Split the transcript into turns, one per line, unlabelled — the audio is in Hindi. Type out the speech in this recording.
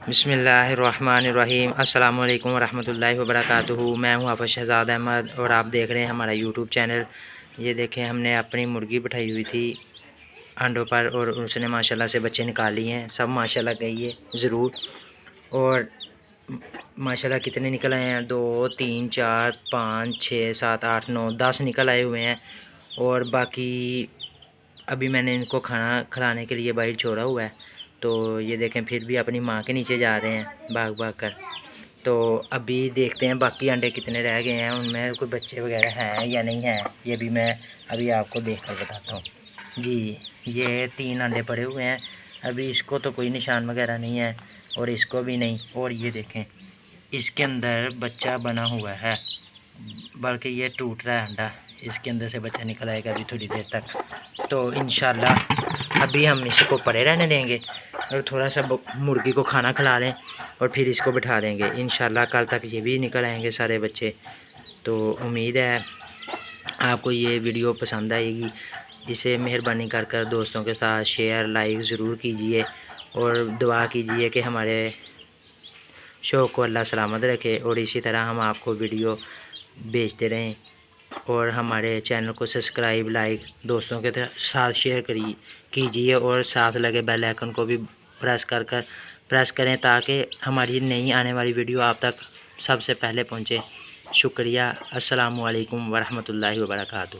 बिस्मिल्लाहिर्रहमानिर्रहीम अस्सलामु अलैकुम वरहमतुल्लाहि वबरकातुहू। मैं हूँ हाफ़िज़ शहज़ाद अहमद और आप देख रहे हैं हमारा यूट्यूब चैनल। ये देखें, हमने अपनी मुर्गी बिठाई हुई थी अंडों पर और उसने माशाल्लाह से बच्चे निकाल लिए हैं। सब माशाल्लाह कहिए ज़रूर। और माशाल्लाह कितने निकल आए हैं? 2 3 4 5 6 7 8 9 10 निकल आए हुए हैं। और बाकी अभी मैंने इनको खाना खिलाने के लिए बाहर छोड़ा हुआ है। तो ये देखें, फिर भी अपनी माँ के नीचे जा रहे हैं भाग भाग कर। तो अभी देखते हैं बाकी अंडे कितने रह गए हैं, उनमें कोई बच्चे वगैरह हैं या नहीं हैं, ये भी मैं अभी आपको देख कर बताता हूँ जी। ये 3 अंडे पड़े हुए हैं, अभी इसको तो कोई निशान वगैरह नहीं है और इसको भी नहीं। और ये देखें, इसके अंदर बच्चा बना हुआ है, बल्कि ये टूट रहा है अंडा, इसके अंदर से बच्चा निकल आएगा अभी थोड़ी देर तक। तो इंशाल्लाह अभी हम इसको पड़े रहने देंगे और थोड़ा सा मुर्गी को खाना खिला लें और फिर इसको बिठा देंगे। इंशाल्लाह कल तक ये भी निकल आएंगे सारे बच्चे। तो उम्मीद है आपको ये वीडियो पसंद आएगी। इसे मेहरबानी कर कर दोस्तों के साथ शेयर लाइक ज़रूर कीजिए और दुआ कीजिए कि हमारे शो को अल्लाह सलामत रखे और इसी तरह हम आपको वीडियो भेजते रहें। और हमारे चैनल को सब्सक्राइब लाइक दोस्तों के साथ शेयर कीजिए और साथ लगे बेल आइकन को भी प्रेस करें ताकि हमारी नई आने वाली वीडियो आप तक सबसे पहले पहुंचे। शुक्रिया। अस्सलामु अलैकुम वरहमतुल्लाहि वबरकातुहू।